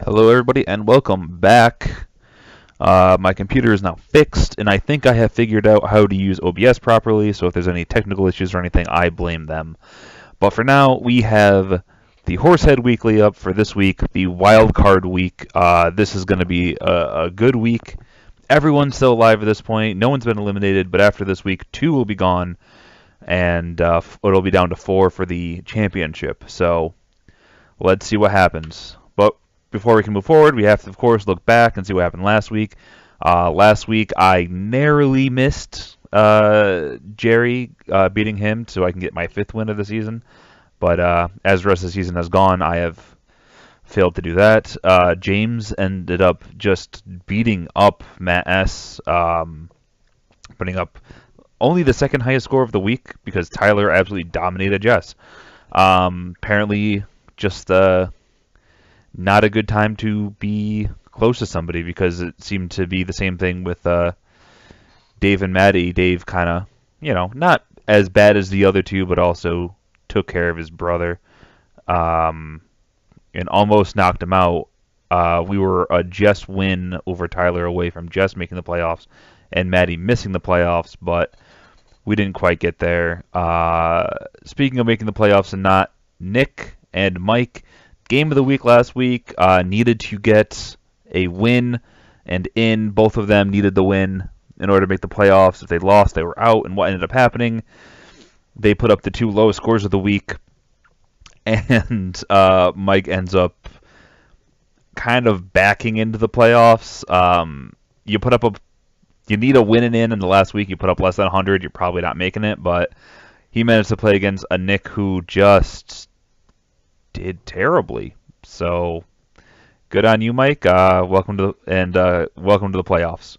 Hello, everybody, and welcome back. My computer is now fixed, and I think I have figured out how to use OBS properly, so if there's any technical issues or anything, I blame them. But for now, we have the Horsehead Weekly up for this week, the Wild Card Week. This is going to be a good week. Everyone's still alive at this point. No one's been eliminated, but after this week, 2 will be gone, and it'll be down to 4 for the championship. So let's see what happens. But before we can move forward, we have to, of course, look back and see what happened last week. Last week, I narrowly missed Jerry beating him, so I can get my 5th win of the season. But as the rest of the season has gone, I have failed to do that. James ended up just beating up Matt S., putting up only the second highest score of the week because Tyler absolutely dominated Jess. Apparently, just not a good time to be close to somebody because it seemed to be the same thing with Dave and Maddie. Dave kind of, not as bad as the other two, but also took care of his brother and almost knocked him out. We were a Jess win over Tyler away from Jess making the playoffs and Maddie missing the playoffs, but we didn't quite get there. Speaking of making the playoffs and not, Nick and Mike, game of the week last week, needed to get a win and in. Both of them needed the win in order to make the playoffs. If they lost, they were out. And what ended up happening, they put up the 2 lowest scores of the week. And Mike ends up kind of backing into the playoffs. You need a win and in the last week. You put up less than 100, you're probably not making it. But he managed to play against a Nick who just did terribly. So good on you, Mike. Welcome to the playoffs.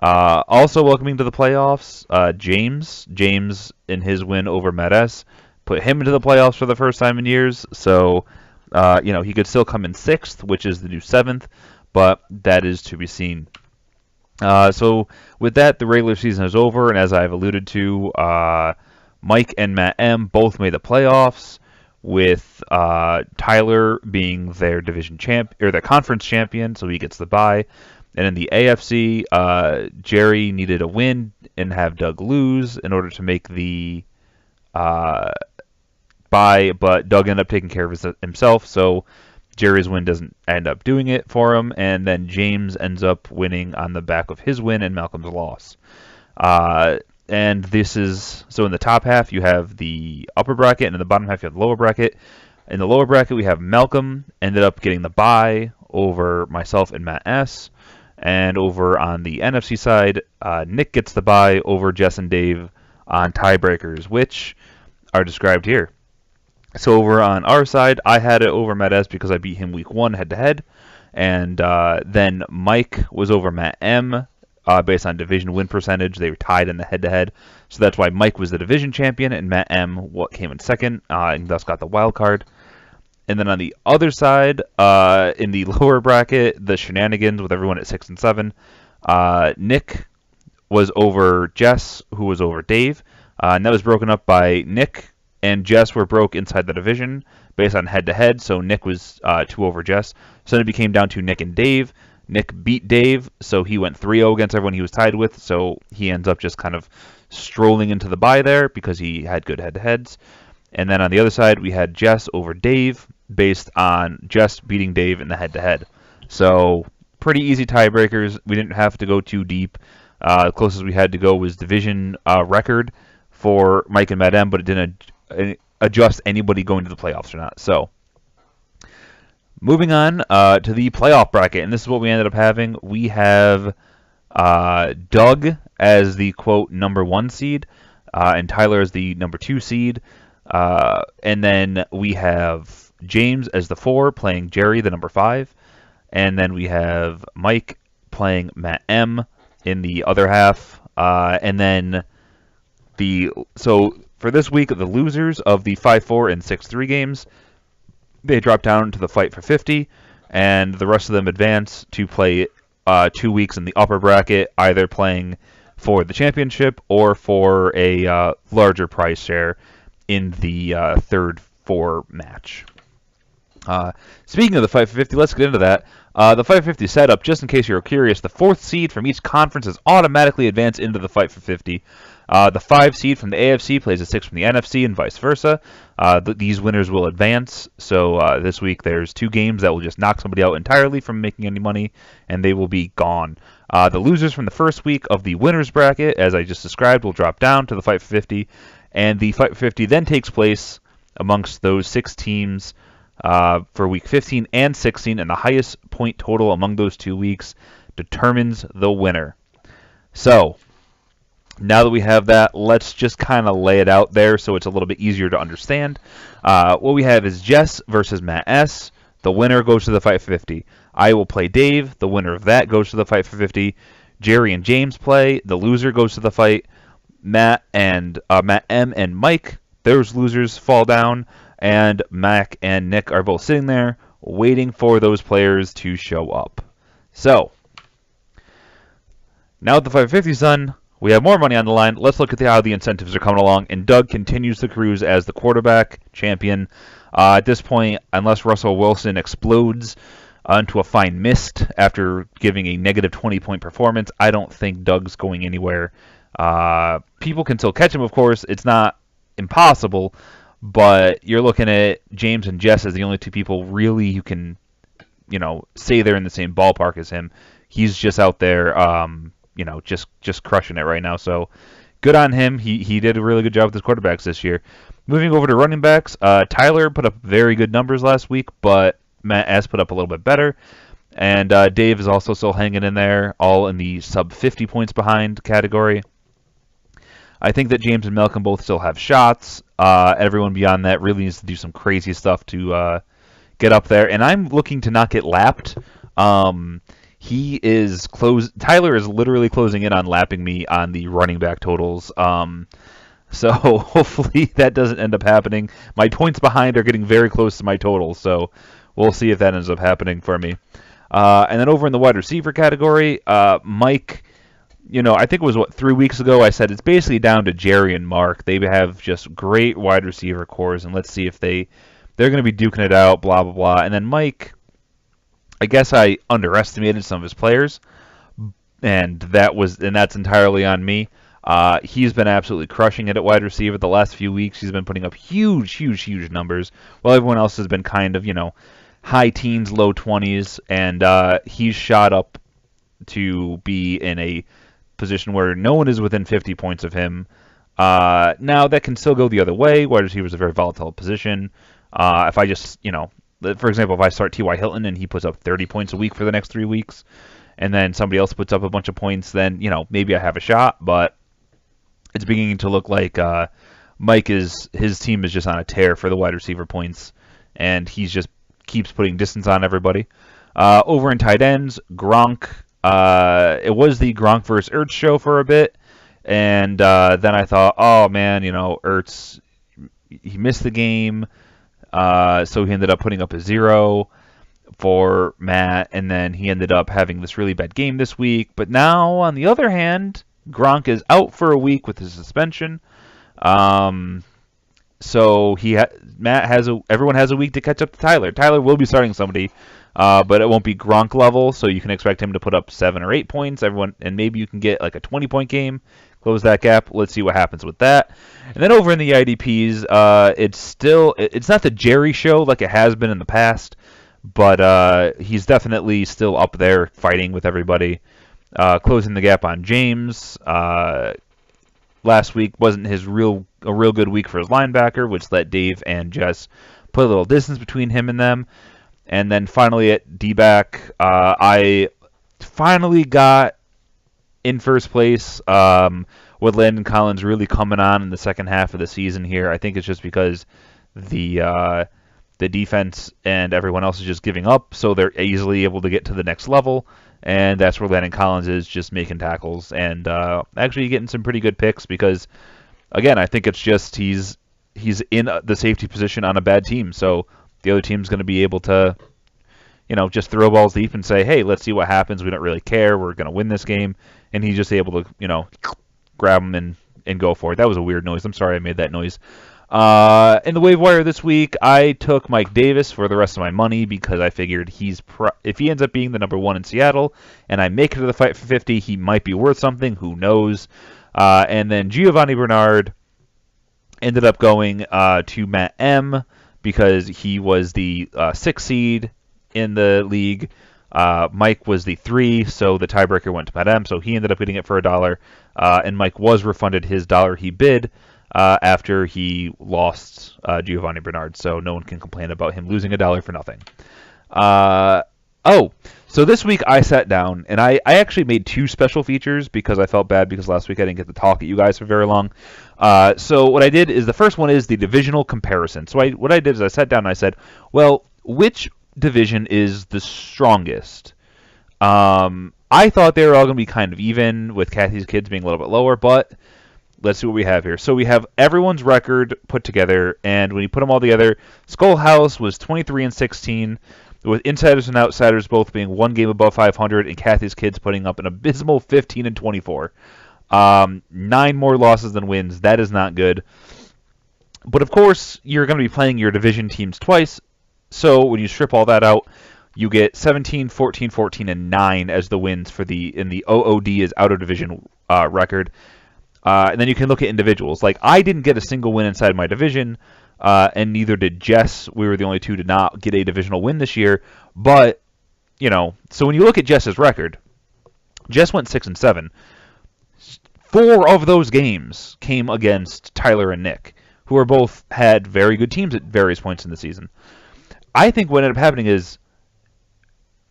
Also welcoming to the playoffs, James. James in his win over Medes put him into the playoffs for the first time in years. So he could still come in 6th, which is the new 7th, but that is to be seen. So with that, the regular season is over, and as I've alluded to, Mike and Matt M both made the playoffs, with Tyler being their division champ or their conference champion, so he gets the bye. And in the AFC, Jerry needed a win and have Doug lose in order to make the bye, but Doug ended up taking care of himself, so Jerry's win doesn't end up doing it for him, and then James ends up winning on the back of his win and Malcolm's loss. And this is, so in the top half you have the upper bracket, and in the bottom half you have the lower bracket. In the lower bracket we have Malcolm ended up getting the bye over myself and Matt S. And over on the NFC side, Nick gets the bye over Jess and Dave on tiebreakers, which are described here. So over on our side, I had it over Matt S because I beat him week 1 head-to-head. And then Mike was over Matt M. Based on division win percentage. They were tied in the head-to-head. So that's why Mike was the division champion and Matt M came in 2nd and thus got the wild card. And then on the other side, in the lower bracket, the shenanigans with everyone at 6 and 7, Nick was over Jess, who was over Dave. And that was broken up by Nick and Jess were broke inside the division based on head-to-head. So Nick was 2 over Jess. So then it became down to Nick and Dave. Nick beat Dave, so he went 3-0 against everyone he was tied with, so he ends up just kind of strolling into the bye there because he had good head-to-heads. And then on the other side, we had Jess over Dave based on Jess beating Dave in the head-to-head. So pretty easy tiebreakers. We didn't have to go too deep. The closest we had to go was division record for Mike and Matt M, but it didn't adjust anybody going to the playoffs or not. So moving on to the playoff bracket, and this is what we ended up having. We have Doug as the, quote, number 1 seed, and Tyler as the number 2 seed. And then we have James as the 4, playing Jerry, the number 5. And then we have Mike playing Matt M in the other half. And then so for this week, the losers of the 5-4 and 6-3 games, they drop down to the fight for 50, and the rest of them advance to play 2 weeks in the upper bracket, either playing for the championship or for a larger prize share in the third 4 match. Speaking of the Fight for 50, let's get into that. The Fight for 50 setup, just in case you're curious, the 4th seed from each conference is automatically advanced into the Fight for 50. The 5 seed from the AFC plays a 6 from the NFC and vice versa. These winners will advance. So this week there's 2 games that will just knock somebody out entirely from making any money, and they will be gone. The losers from the first week of the winners bracket, as I just described, will drop down to the Fight for 50, and the Fight for 50 then takes place amongst those 6 teams for week 15 and 16, and the highest point total among those 2 weeks determines the winner. So, now that we have that, let's just kind of lay it out there so it's a little bit easier to understand. What we have is Jess versus Matt S. The winner goes to the Fight for 50. I will play Dave. The winner of that goes to the Fight for 50. Jerry and James play. The loser goes to the fight. Matt M and Mike, those losers fall down. And Mac and Nick are both sitting there waiting for those players to show up. So, now that the 550's done, we have more money on the line. Let's look at how the incentives are coming along. And Doug continues to cruise as the quarterback champion. At this point, unless Russell Wilson explodes into a fine mist after giving a negative 20-point performance, I don't think Doug's going anywhere. People can still catch him, of course. It's not impossible. But you're looking at James and Jess as the only 2 people really who can, say they're in the same ballpark as him. He's just out there, just crushing it right now. So good on him. He did a really good job with his quarterbacks this year. Moving over to running backs, Tyler put up very good numbers last week, but Matt S put up a little bit better. And Dave is also still hanging in there, all in the sub 50 points behind category. I think that James and Malcolm both still have shots. Everyone beyond that really needs to do some crazy stuff to get up there. And I'm looking to not get lapped. Tyler is literally closing in on lapping me on the running back totals. So hopefully that doesn't end up happening. My points behind are getting very close to my total, so we'll see if that ends up happening for me. And then over in the wide receiver category, Mike... I think it was 3 weeks ago I said it's basically down to Jerry and Mark. They have just great wide receiver cores, and let's see if they're going to be duking it out, blah, blah, blah. And then Mike, I guess I underestimated some of his players, and that's entirely on me. He's been absolutely crushing it at wide receiver the last few weeks. He's been putting up huge numbers, while everyone else has been kind of, high teens, low 20s, and he's shot up to be in a position where no one is within 50 points of him. Now, that can still go the other way. Wide receiver is a very volatile position. If I just, for example, if I start T.Y. Hilton and he puts up 30 points a week for the next 3 weeks, and then somebody else puts up a bunch of points, then, maybe I have a shot. But it's beginning to look like his team is just on a tear for the wide receiver points, and he just keeps putting distance on everybody. Over in tight ends, Gronk. It was the Gronk versus Ertz show for a bit, and then I thought, oh man, Ertz, he missed the game, so he ended up putting up a 0 for Matt, and then he ended up having this really bad game this week. But now, on the other hand, Gronk is out for a week with his suspension, so everyone has a week to catch up to Tyler. Tyler will be starting somebody. But it won't be Gronk level, so you can expect him to put up 7 or 8 points. And maybe you can get like a 20-point game, close that gap. Let's see what happens with that. And then over in the IDPs, it's not the Jerry show like it has been in the past, but he's definitely still up there fighting with everybody, closing the gap on James. Last week wasn't a real good week for his linebacker, which let Dave and Jess put a little distance between him and them. And then finally at D-back, I finally got in first place with Landon Collins really coming on in the second half of the season here. I think it's just because the defense and everyone else is just giving up, so they're easily able to get to the next level. And that's where Landon Collins is, just making tackles and actually getting some pretty good picks because, again, I think it's just he's in the safety position on a bad team. So the other team's going to be able to, just throw balls deep and say, hey, let's see what happens. We don't really care. We're going to win this game. And he's just able to, grab them and go for it. That was a weird noise. I'm sorry I made that noise. In the waiver wire this week, I took Mike Davis for the rest of my money because I figured if he ends up being the number one in Seattle and I make it to the fight for 50, he might be worth something. Who knows? And then Giovanni Bernard ended up going to Matt M because he was the 6 seed in the league. Mike was the 3, so the tiebreaker went to Matt M, so he ended up getting it for $1. And Mike was refunded his dollar he bid after he lost Giovanni Bernard, so no one can complain about him losing $1 for nothing. So this week I sat down, and I actually made 2 special features because I felt bad because last week I didn't get to talk at you guys for very long. So what I did is the first one is the divisional comparison. So what I did is I sat down and I said, well, which division is the strongest? I thought they were all going to be kind of even, with Kathy's kids being a little bit lower, but let's see what we have here. So we have everyone's record put together, and when you put them all together, Skullhouse was 23-16, with Insiders and Outsiders both being 1 game above 500, and Kathy's kids putting up an abysmal 15-24. 9 more losses than wins. That is not good. But of course, you're going to be playing your division teams twice, so when you strip all that out, you get 17, 14, 14, and 9 as the wins for the OOD is out of division record. And then you can look at individuals. Like, I didn't get a single win inside my division, and neither did Jess. We were the only 2 to not get a divisional win this year. But, so when you look at Jess's record, Jess went 6-7. 4 of those games came against Tyler and Nick, who are both had very good teams at various points in the season. I think what ended up happening is,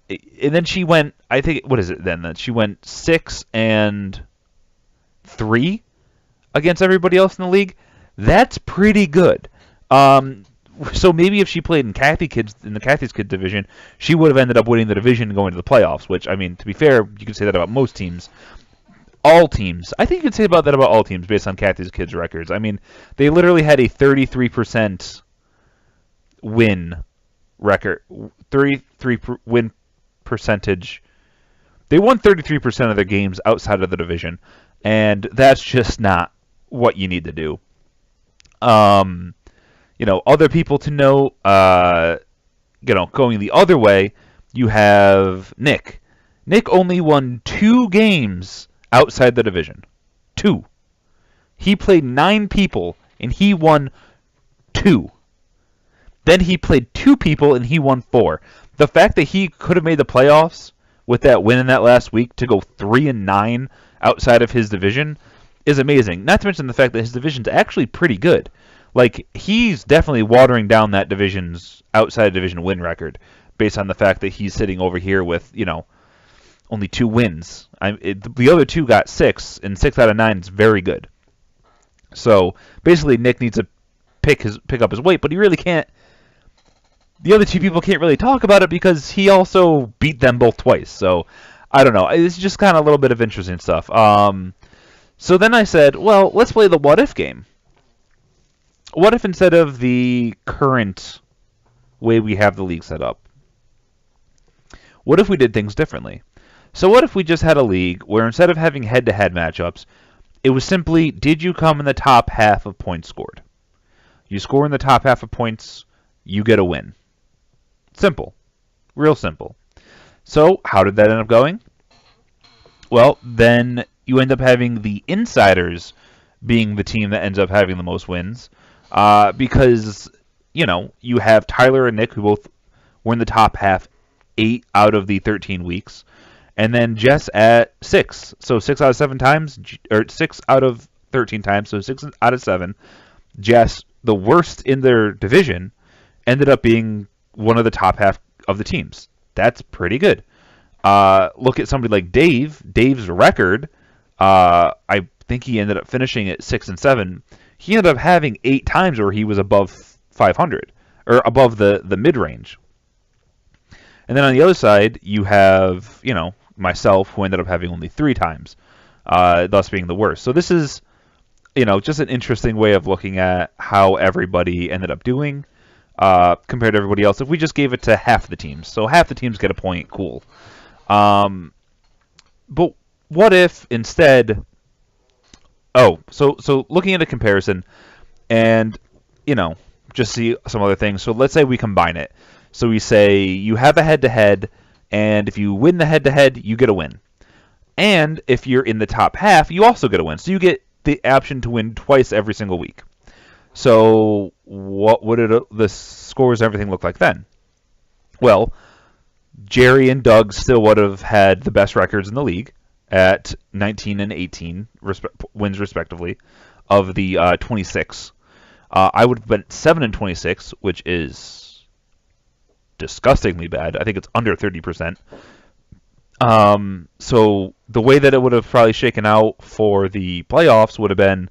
and then she went, I think, what is it then? That she went 6-3 against everybody else in the league. That's pretty good. So maybe if she played in the Kathy's Kids division, she would have ended up winning the division and going to the playoffs. Which, I mean, to be fair, you could say that about most teams. All teams. I think you could say that about all teams based on Kathy's Kids records. I mean, they literally had a 33% win record. 33 win percentage. They won 33% of their games outside of the division, and that's just not what you need to do. Other people to know, going the other way, you have Nick. Nick only won 2 games outside the division. 2. He played 9 people, and he won 2. Then he played 2 people, and he won 4. The fact that he could have made the playoffs with that win in that last week to go 3-9 outside of his division is amazing. Not to mention the fact that his division's actually pretty good. Like, he's definitely watering down that division's outside division win record based on the fact that he's sitting over here with, only 2 wins. The other 2 got 6, and 6 out of 9 is very good. So basically, Nick needs to pick up his weight, but he really can't. The other 2 people can't really talk about it because he also beat them both twice. So I don't know. It's just kind of a little bit of interesting stuff. So then I said, well, let's play the what if game. What if instead of the current way we have the league set up, what if we did things differently? So what if we just had a league where instead of having head-to-head matchups, it was simply, did you come in the top half of points scored? You score in the top half of points, you get a win. Simple. Real simple. So how did that end up going? Well, then you end up having the Insiders being the team that ends up having the most wins because, you have Tyler and Nick who both were in the top half 8 out of the 13 weeks. And then Jess at 6. So 6 out of 7 times, or 6 out of 13 times, so 6 out of 7. Jess, the worst in their division, ended up being one of the top half of the teams. That's pretty good. Look at somebody like Dave. Dave's record, I think he ended up finishing at 6-7. He ended up having 8 times where he was above 500, or above the mid-range. And then on the other side, you have, myself, who ended up having only 3 times, thus being the worst. So this is, just an interesting way of looking at how everybody ended up doing compared to everybody else. If we just gave it to half the teams, so half the teams get a point, cool. But what if instead... so looking at a comparison, and just see some other things. So let's say we combine it. So we say you have a head-to-head, and if you win the head-to-head, you get a win. And if you're in the top half, you also get a win. So you get the option to win twice every single week. So what would the scores and everything look like then? Well, Jerry and Doug still would have had the best records in the league at 19 and 18 wins respectively of the 26. I would have been 7 and 26, which is disgustingly bad. I think it's under 30%. So the way that it would have probably shaken out for the playoffs would have been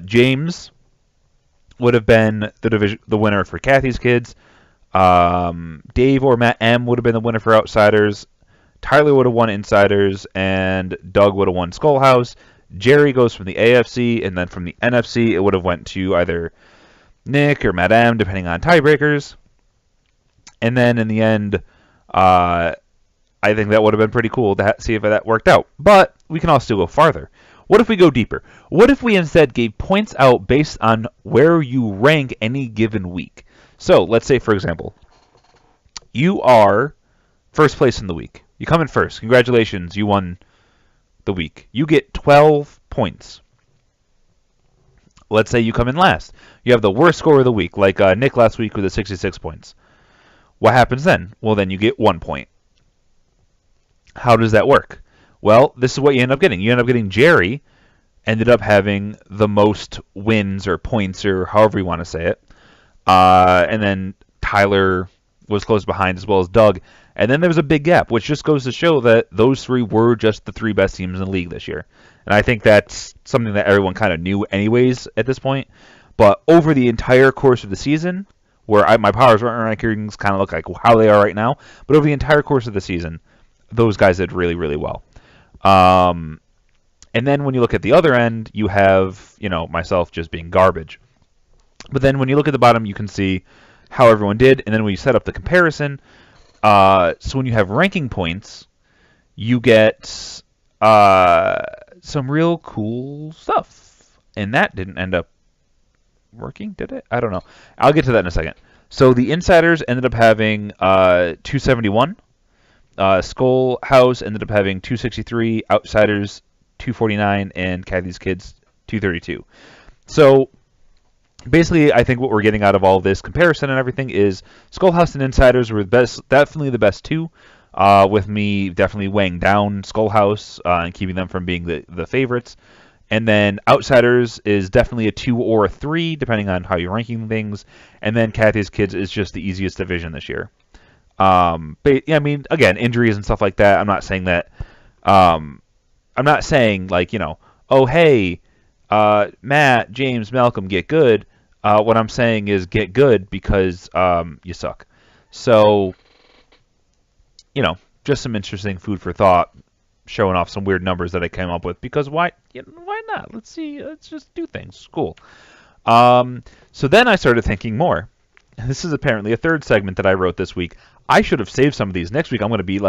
James would have been the winner for Kathy's Kids. Dave or Matt M would have been the winner for Outsiders. Tyler would have won Insiders, and Doug would have won Skullhouse. Jerry goes from the AFC, and then from the NFC, it would have went to either Nick or Matt M, depending on tiebreakers. And then in the end, I think that would have been pretty cool to see if that worked out. But we can also go farther. What if we go deeper? What if we instead gave points out based on where you rank any given week? So let's say, for example, you are first place in the week. You come in first. Congratulations, you won the week. You get 12 points. Let's say you come in last. You have the worst score of the week, like Nick last week with 66 points. What happens then? Well, then you get 1 point. How does that work? Well, this is what you end up getting. You end up getting Jerry ended up having the most wins or points or however you want to say it. And then Tyler was close behind as well as Doug. And then there was a big gap, which just goes to show that those three were just the three best teams in the league this year. And I think that's something that everyone kind of knew anyways at this point. But over the entire course of the season, where my Power rankings kind of look like how they are right now, but over the entire course of the season, those guys did really, really well. And then when you look at the other end, you have, myself just being garbage. But then when you look at the bottom, you can see how everyone did. And then when you set up the comparison, so when you have ranking points, you get some real cool stuff. And that didn't end up working, did it? I don't know. I'll get to that in a second. So the Insiders ended up having 271. Skullhouse ended up having 263. Outsiders 249, and Kathy's Kids 232. So basically, I think what we're getting out of all of this comparison and everything is Skullhouse and Insiders were definitely the best two, with me definitely weighing down Skullhouse and keeping them from being the favorites. And then Outsiders is definitely a 2 or a 3, depending on how you're ranking things. And then Kathy's Kids is just the easiest division this year. But I mean, again, injuries and stuff like that. I'm not saying that. I'm not saying oh hey, Matt, James, Malcolm, get good. What I'm saying is get good because you suck. So just some interesting food for thought, showing off some weird numbers that I came up with because why not? Let's just do things. Cool. So then I started thinking more. This is apparently a third segment that I wrote this week. I should have saved some of these. Next week I'm going to be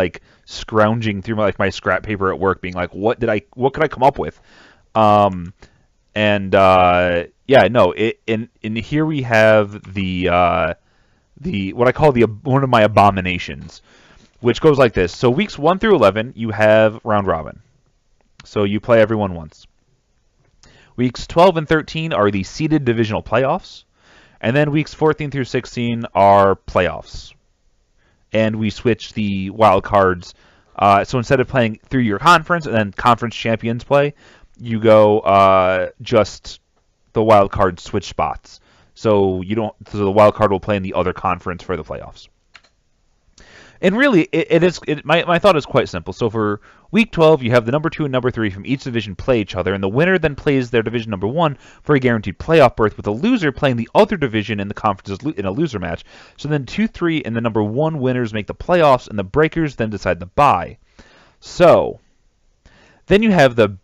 scrounging through my scrap paper at work, being what could I come up with? And here we have the what I call one of my abominations, which goes like this. So weeks 1 through 11 you have round robin. So you play everyone once. Weeks 12 and 13 are the seeded divisional playoffs. And then weeks 14 through 16 are playoffs. And we switch the wild cards. So instead of playing through your conference and then conference champions play, you go just the wild card switch spots. So the wild card will play in the other conference for the playoffs. And really, my thought is quite simple. So for week 12, you have the number 2 and number 3 from each division play each other, and the winner then plays their division number 1 for a guaranteed playoff berth, with the loser playing the other division in the conference in a loser match. So then 2, 3, and the number 1 winners make the playoffs, and the breakers then decide the bye. So then you have the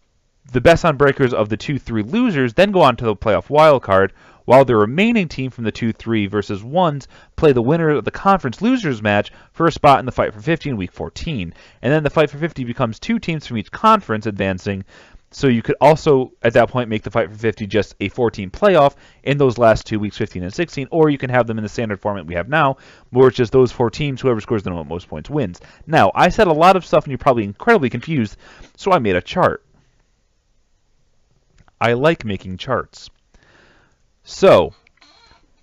best on breakers of the 2, 3 losers then go on to the playoff wild card, while the remaining team from the 2, 3 versus 1s play the winner of the conference losers match for a spot in the Fight for 50 in week 14. And then the Fight for 50 becomes 2 teams from each conference advancing, So you could also, at that point, make the Fight for 50 just a 14 playoff in those last 2 weeks, 15 and 16, or you can have them in the standard format we have now, where it's just those 4 teams, whoever scores the most points wins. Now, I said a lot of stuff and you're probably incredibly confused, so I made a chart. I like making charts. So,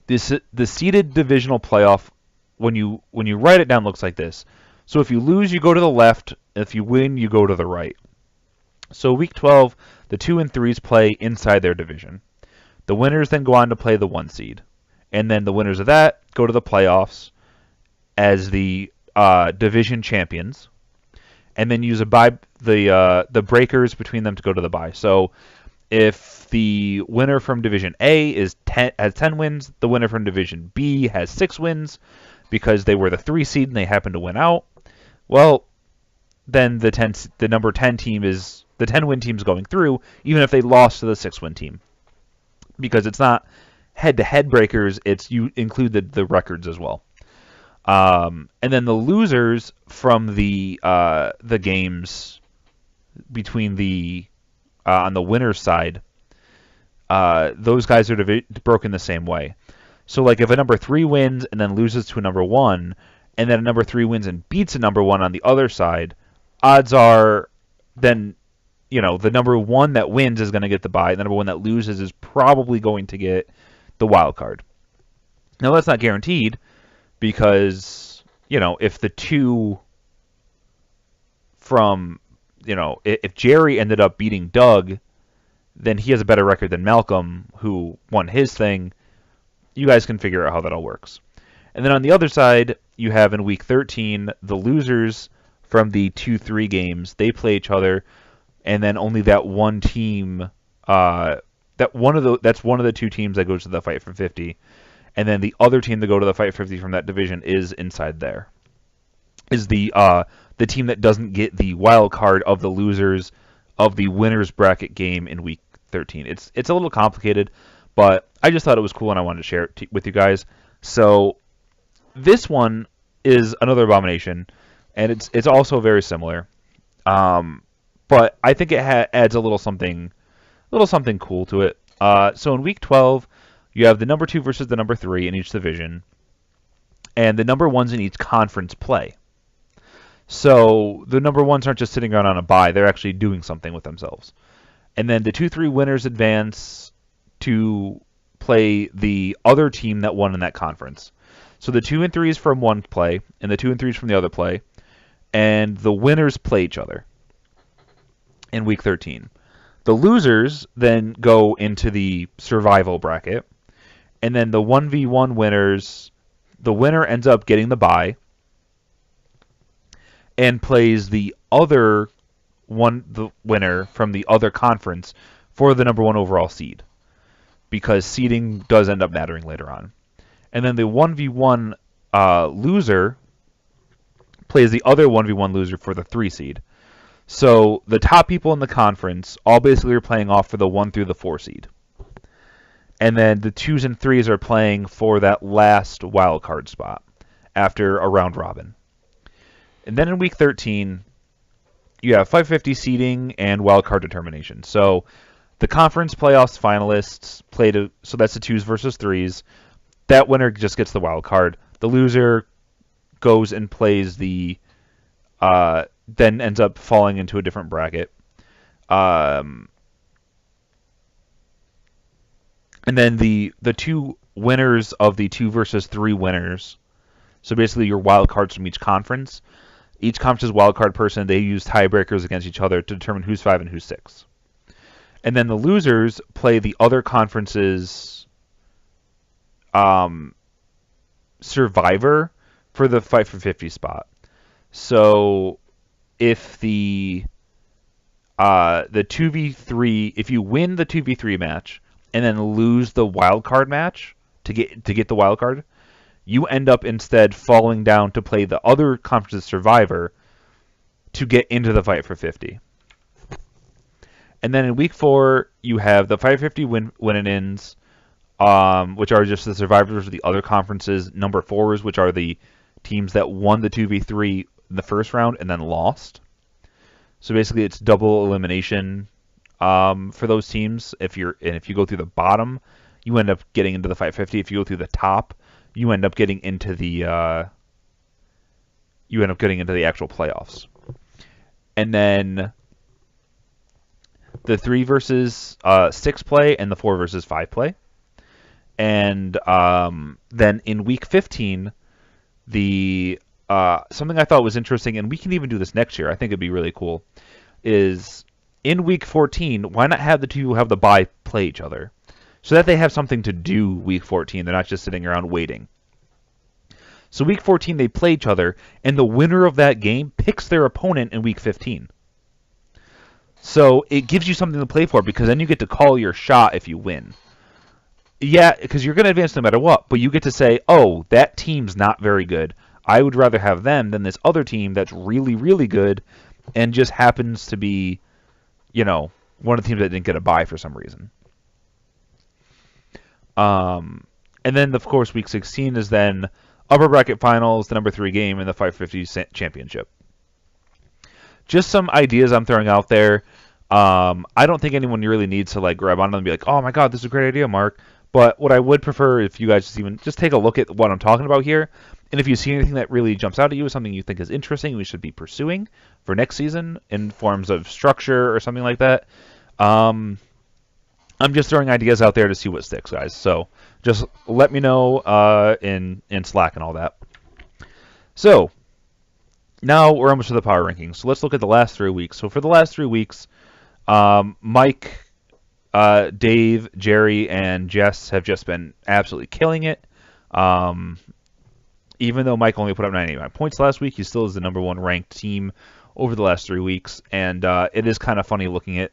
the seeded divisional playoff, when you write it down, looks like this. So if you lose, you go to the left. If you win, you go to the right. So week 12, the 2 and 3s play inside their division. The winners then go on to play the 1 seed. And then the winners of that go to the playoffs as the division champions. And then use the breakers between them to go to the bye. So if the winner from Division A has 10 wins, the winner from Division B has 6 wins because they were the 3 seed and they happened to win out. Well, then the number 10 team is the 10-win team's going through, even if they lost to the 6-win team, because it's not head-to-head breakers; it's you include the records as well. And then the losers from the games between the on the winner's side, those guys are broken the same way. So, like, if a number 3 wins and then loses to a number 1, and then a number 3 wins and beats a number 1 on the other side, odds are then, the number 1 that wins is going to get the bye. The number 1 that loses is probably going to get the wild card. Now, that's not guaranteed because, if the 2 from, if Jerry ended up beating Doug, then he has a better record than Malcolm, who won his thing. You guys can figure out how that all works. And then on the other side, you have in week 13, the losers from the 2-3 games. They play each other, and then only that one team, that's one of the 2 teams that goes to the Fight for 50. And then the other team to go to the Fight for 50 from that division is inside there. Is the team that doesn't get the wild card of the losers of the winners bracket game in week 13. It's a little complicated, but I just thought it was cool and I wanted to share it with you guys. So this one is another abomination, and it's also very similar, but I think it adds a little something cool to it. So in week 12, you have the number 2 versus the number 3 in each division, and the number 1s in each conference play. So the number 1s aren't just sitting around on a bye; they're actually doing something with themselves. And then the 2-3 winners advance to play the other team that won in that conference. So the 2 and 3s from one play, and the 2 and 3s from the other play, and the winners play each other in week 13. The losers then go into the survival bracket, and then the 1v1 winners, the winner ends up getting the bye and plays the winner from the other conference for the number 1 overall seed, because seeding does end up mattering later on. And then the 1v1 loser plays the other 1v1 loser for the 3 seed. So the top people in the conference all basically are playing off for the 1 through the 4 seed. And then the 2s and 3s are playing for that last wild card spot after a round robin. And then in week 13, you have 550 seeding and wild card determination. So the conference playoffs finalists so that's the 2s versus 3s. That winner just gets the wild card. The loser goes and plays then ends up falling into a different bracket. And then the 2 winners of the 2 versus 3 winners, so basically your wild cards from each conference. Each conference's wild card person, they use tiebreakers against each other to determine who's 5 and who's 6. And then the losers play the other conference's survivor for the Fight for 50 spot. So if the 2v3, if you win the 2v3 match and then lose the wild card match to get the wild card, you end up instead falling down to play the other conference's survivor to get into the Fight for 50. And then in week 4, you have the 550 win-and-ins, which are just the survivors of the other conferences, number 4s, which are the teams that won the 2v3 in the first round and then lost. So basically it's double elimination for those teams. If you go through the bottom, you end up getting into the 550. If you go through the top, you end up getting into the actual playoffs. And then the 3 versus 6 play and the 4 versus 5 play. And then in week 15, the something I thought was interesting, and we can even do this next year, I think it'd be really cool, is in week 14, why not have the two who have the bye play each other? So that they have something to do week 14. They're not just sitting around waiting. So week 14, they play each other, and the winner of that game picks their opponent in week 15. So it gives you something to play for, because then you get to call your shot if you win. Yeah, because you're going to advance no matter what, but you get to say, oh, that team's not very good. I would rather have them than this other team that's really, really good and just happens to be, one of the teams that didn't get a bye for some reason. And then, of course, week 16 is then upper bracket finals, the number 3 game, and the 550 championship. Just some ideas I'm throwing out there. I don't think anyone really needs to grab on them and be like, oh my god, this is a great idea, Mark. But what I would prefer if you guys just take a look at what I'm talking about here, and if you see anything that really jumps out at you as something you think is interesting we should be pursuing for next season in forms of structure or something like that, I'm just throwing ideas out there to see what sticks, guys. So just let me know in Slack and all that. So now we're almost to the power rankings. So let's look at the last 3 weeks. So for the last 3 weeks, Mike, Dave, Jerry, and Jess have just been absolutely killing it. Even though Mike only put up 99 points last week, he still is the number 1 ranked team over the last 3 weeks. And it is kind of funny looking at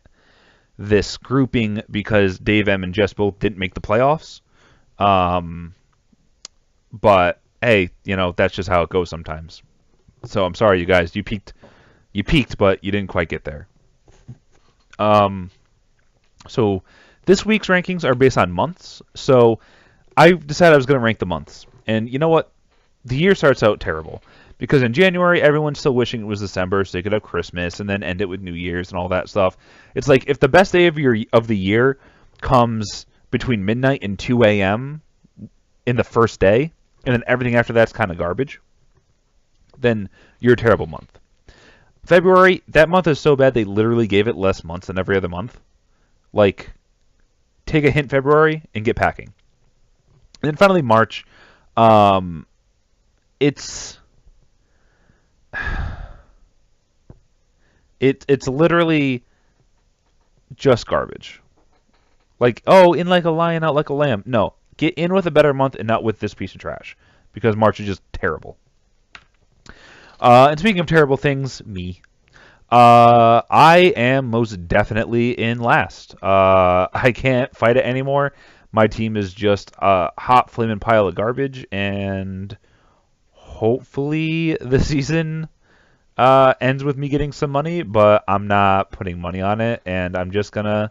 this grouping because Dave M and Jess both didn't make the playoffs. But hey, that's just how it goes sometimes. So I'm sorry, you guys. You peaked, but you didn't quite get there. So this week's rankings are based on months. So I decided I was going to rank the months. And you know what? The year starts out terrible. Because in January, everyone's still wishing it was December so they could have Christmas and then end it with New Year's and all that stuff. It's like if the best day of the year comes between midnight and 2 a.m. in the first day, and then everything after that's kind of garbage, then you're a terrible month. February, that month is so bad they literally gave it less months than every other month. Take a hint, February, and get packing. And then finally, March, it's literally just garbage. In like a lion, out like a lamb. No, get in with a better month and not with this piece of trash. Because March is just terrible. And speaking of terrible things, me. I am most definitely in last. I can't fight it anymore. My team is just a hot flaming pile of garbage, and hopefully the season ends with me getting some money, but I'm not putting money on it, and I'm just gonna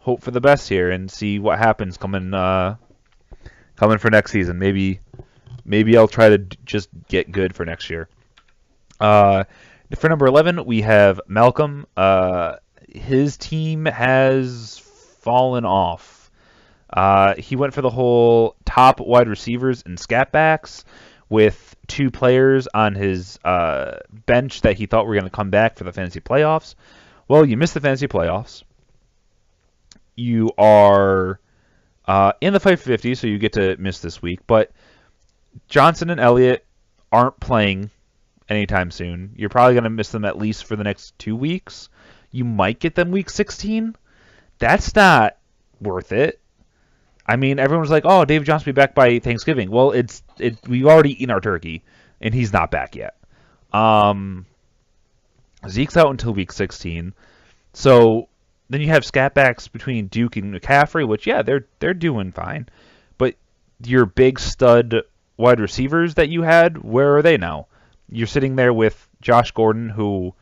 hope for the best here and see what happens coming for next season. Maybe I'll try to just get good for next year. For number 11, we have Malcolm. His team has fallen off. He went for the whole top wide receivers and scat backs with 2 players on his bench that he thought were going to come back for the fantasy playoffs. Well, you missed the fantasy playoffs. You are in the 550, so you get to miss this week. But Johnson and Elliott aren't playing anytime soon. You're probably going to miss them at least for the next 2 weeks. You might get them week 16. That's not worth it. I mean, everyone's like, oh, David Johnson will be back by Thanksgiving. Well, we've already eaten our turkey, and he's not back yet. Zeke's out until week 16. So then you have scatbacks between Duke and McCaffrey, which, yeah, they're doing fine. But your big stud wide receivers that you had, where are they now? You're sitting there with Josh Gordon, who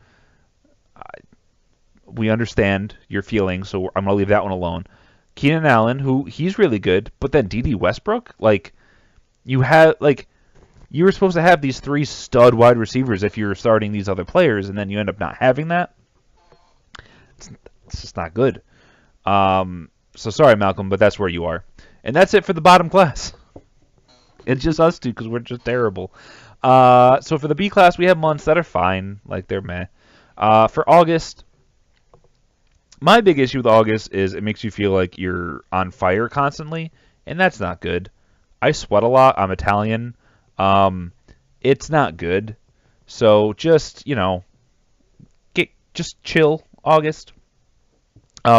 we understand your feelings, so I'm going to leave that one alone. Keenan Allen, who he's really good, but then D.D. Westbrook, you were supposed to have these 3 stud wide receivers if you're starting these other players, and then you end up not having that. It's just not good. So sorry, Malcolm, but that's where you are. And that's it for the bottom class. It's just us two because we're just terrible. So for the B class, we have months that are fine, like they're meh. For August, my big issue with August is it makes you feel like you're on fire constantly, and that's not good. I sweat a lot. I'm Italian. It's not good. So just just chill. August.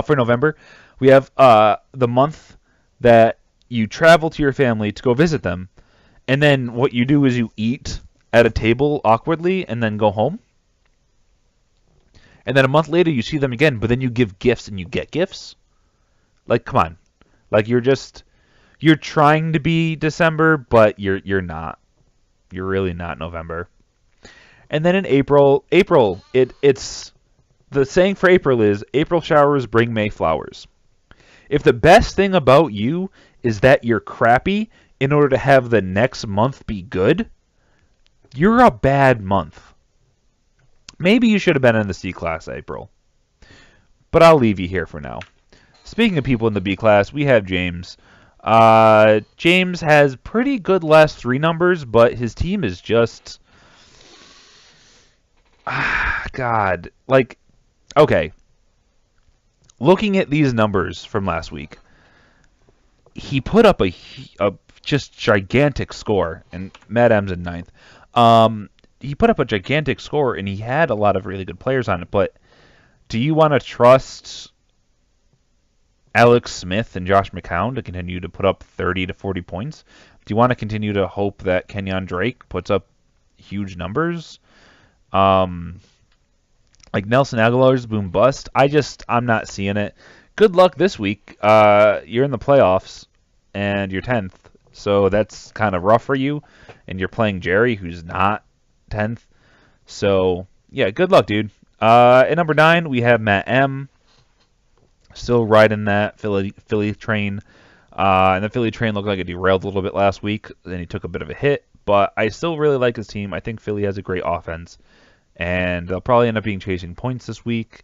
For November, we have the month that you travel to your family to go visit them, and then what you do is you eat at a table awkwardly and then go home. And then a month later you see them again, but then you give gifts and you get gifts. Like, come on. Like you're trying to be December, but you're not. You're really not November. And then in April, it's the saying for April is April showers bring May flowers. If the best thing about you is that you're crappy in order to have the next month be good, you're a bad month. Maybe you should have been in the C class, April. But I'll leave you here for now. Speaking of people in the B class, we have James. James has pretty good last three numbers, but his team is just... God. Like, okay. Looking at these numbers from last week, he put up a just gigantic score, and Matt M's in ninth. He put up a gigantic score, and he had a lot of really good players on it, but do you want to trust Alex Smith and Josh McCown to continue to put up 30 to 40 points? Do you want to continue to hope that Kenyon Drake puts up huge numbers? Like Nelson Aguilar's boom bust. I'm not seeing it. Good luck this week. You're in the playoffs, and you're 10th, so that's kind of rough for you, and you're playing Jerry, who's not 10th. So, yeah, good luck, dude. At number 9, we have Matt M. Still riding that Philly train. And the Philly train looked like it derailed a little bit last week. Then he took a bit of a hit. But I still really like his team. I think Philly has a great offense. And they'll probably end up being chasing points this week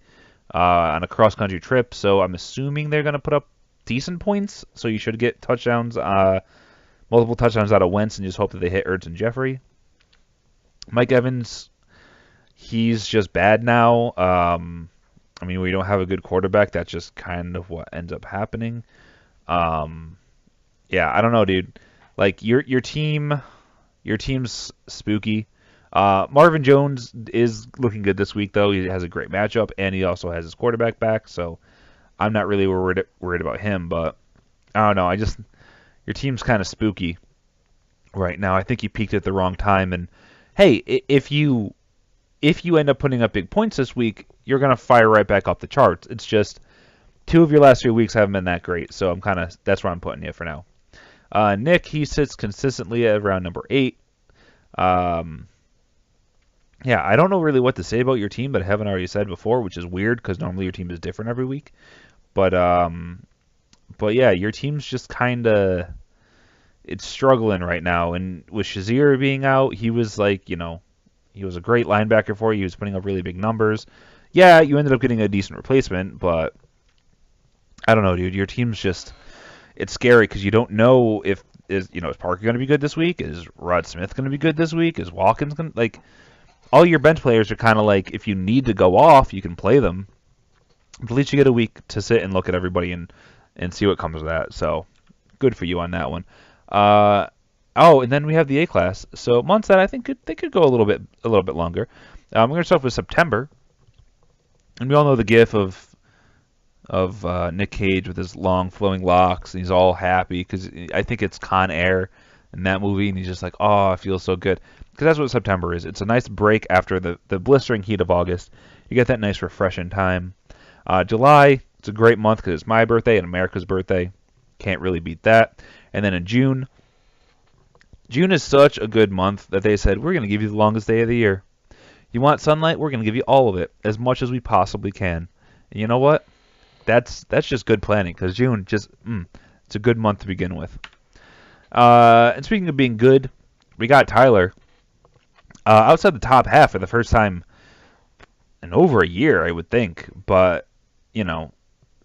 on a cross-country trip. So I'm assuming they're going to put up decent points. So you should get touchdowns, multiple touchdowns out of Wentz, and just hope that they hit Ertz and Jeffrey. Mike Evans, he's just bad now. I mean, we don't have a good quarterback. That's just kind of what ends up happening. Yeah, I don't know, dude. Like your team's spooky. Marvin Jones is looking good this week, though. He has a great matchup, and he also has his quarterback back. So I'm not really worried about him. But I don't know. Your team's kind of spooky right now. I think you peaked at the wrong time, and hey, if you end up putting up big points this week, you're going to fire right back up the charts. It's just 2 of your last 3 weeks haven't been that great, so that's where I'm putting you for now. Nick, he sits consistently at around number 8. Yeah, I don't know really what to say about your team, but I haven't already said before, which is weird because normally your team is different every week. But yeah, your team's just kind of... It's struggling right now, and with Shazier being out, he was like, he was a great linebacker for you. He was putting up really big numbers. Yeah, you ended up getting a decent replacement, but I don't know, dude. Your team's just, it's scary because you don't know is Parker going to be good this week? Is Rod Smith going to be good this week? Is Watkins going to, like, all your bench players are kind of like, if you need to go off, you can play them. But at least you get a week to sit and look at everybody and see what comes of that. So, good for you on that one. And then we have the A class. So months that I think they could go a little bit longer. We're going to start with September, and we all know the GIF of Nick Cage with his long flowing locks, and he's all happy because I think it's Con Air in that movie, and he's just like, oh, I feel so good, because that's what September is. It's a nice break after the blistering heat of August. You get that nice refreshing time. July, it's a great month because it's my birthday and America's birthday. Can't really beat that. And then in June is such a good month that they said, we're going to give you the longest day of the year. You want sunlight? We're going to give you all of it, as much as we possibly can. And you know what? That's just good planning, because June it's a good month to begin with. And speaking of being good, we got Tyler outside the top half for the first time in over a year, I would think. But you know,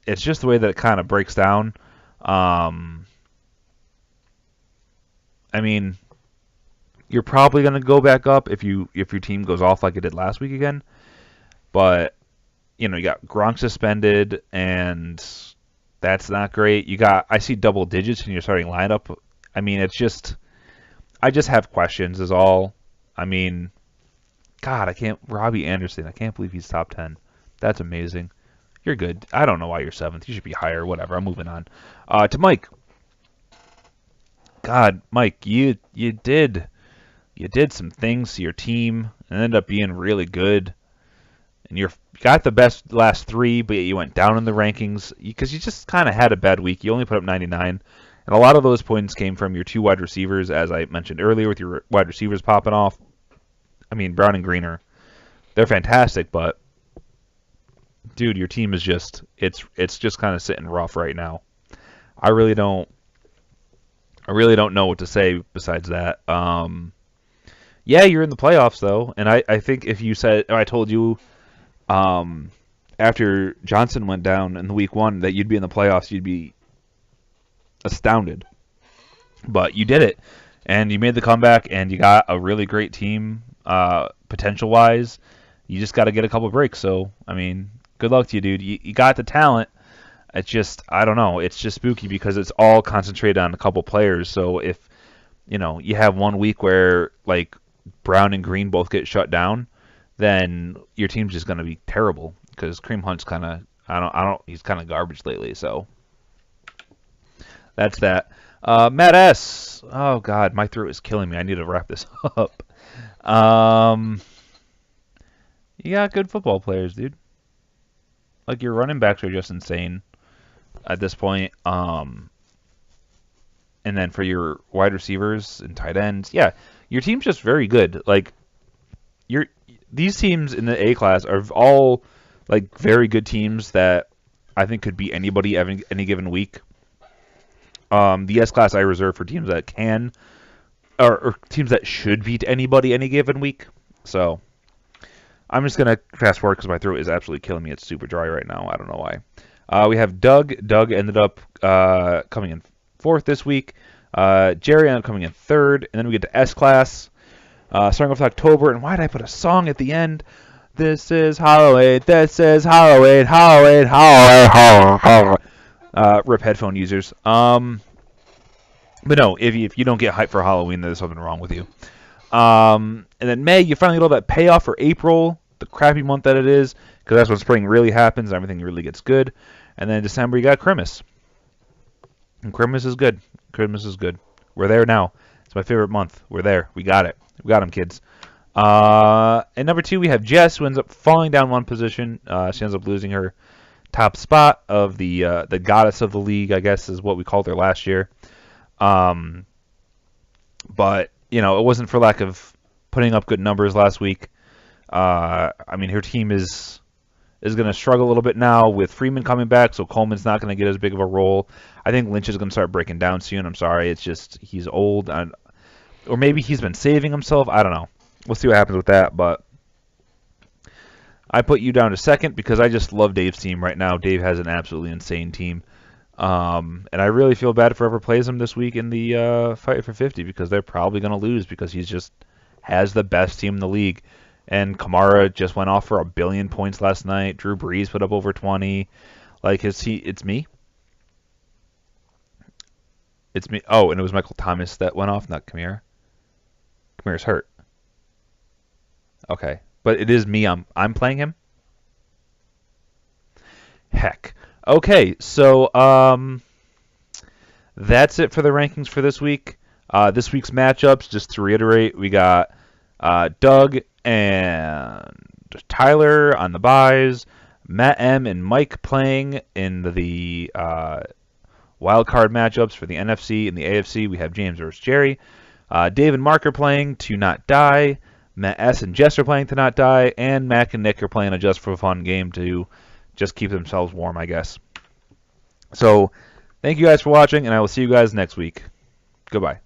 it's just the way that it kind of breaks down. Um, I mean, you're probably going to go back up if your team goes off like it did last week again. But you got Gronk suspended, and that's not great. I see double digits in your starting lineup. I mean, I just have questions is all. I mean, God, Robbie Anderson, I can't believe he's top 10. That's amazing. You're good. I don't know why you're 7th. You should be higher. Whatever. I'm moving on. To Mike. God, Mike, you did some things to your team and ended up being really good. And you got the best last 3, but you went down in the rankings because you just kind of had a bad week. You only put up 99. And a lot of those points came from your 2 wide receivers, as I mentioned earlier, with your wide receivers popping off. I mean, Brown and Greener, they're fantastic, but dude, your team is it's just kind of sitting rough right now. I really don't know what to say besides that. Yeah, you're in the playoffs though, and I think if I told you after Johnson went down in the week 1 that you'd be in the playoffs, you'd be astounded. But you did it, and you made the comeback, and you got a really great team potential-wise. You just got to get a couple breaks. So, I mean, good luck to you, dude. You got the talent. It's just, I don't know. It's just spooky because it's all concentrated on a couple players. So if, you have one week where, like, Brown and Green both get shut down, then your team's just going to be terrible because Kareem Hunt's kind of, he's kind of garbage lately. So that's that. Matt S. Oh, God, my throat is killing me. I need to wrap this up. You got good football players, dude. Like, your running backs are just insane at this point. And then for your wide receivers and tight ends, yeah, your team's just very good. Like, these teams in the A class are all, like, very good teams that I think could beat anybody any given week. The S class I reserve for teams that can, or teams that should beat anybody any given week. So I'm just going to fast forward because my throat is absolutely killing me. It's super dry right now. I don't know why. We have Doug. Doug ended up coming in 4th this week. Jerry ended up coming in 3rd. And then we get to S class. Starting off October. And why did I put a song at the end? This is Halloween. This is Halloween. Halloween. Halloween. Rip headphone users. But no, if you don't get hyped for Halloween, there's something wrong with you. And then May, you finally get all that payoff for April, the crappy month that it is, because that's when spring really happens and everything really gets good. And then in December, you got Christmas. And Christmas is good. Christmas is good. We're there now. It's my favorite month. We're there. We got it. We got them, kids. And number 2, we have Jess, who ends up falling down 1 position. She ends up losing her top spot of the goddess of the league, I guess is what we called her last year. But it wasn't for lack of putting up good numbers last week. I mean, her team is going to struggle a little bit now with Freeman coming back, so Coleman's not going to get as big of a role. I think Lynch is going to start breaking down soon. I'm sorry, it's just he's old, or maybe he's been saving himself. I don't know. We'll see what happens with that, but I put you down to 2nd because I just love Dave's team right now. Dave has an absolutely insane team. And I really feel bad if whoever plays him this week in the fight for 50 because they're probably going to lose because he just has the best team in the league. And Kamara just went off for 1 billion points last night. Drew Brees put up over 20. Like, it's me. It's me. Oh, and it was Michael Thomas that went off, not Kamara. Kamara's hurt. Okay. But it is me. I'm playing him? Heck. Okay, so that's it for the rankings for this week. This week's matchups, just to reiterate, we got Doug and Tyler on the buys, Matt M and Mike playing in the wild card matchups for the NFC and the AFC. We have James versus Jerry. Dave and Mark are playing to not die. Matt S and Jess are playing to not die, and Mac and Nick are playing a just for fun game to just keep themselves warm, I guess. So, thank you guys for watching, and I will see you guys next week. Goodbye.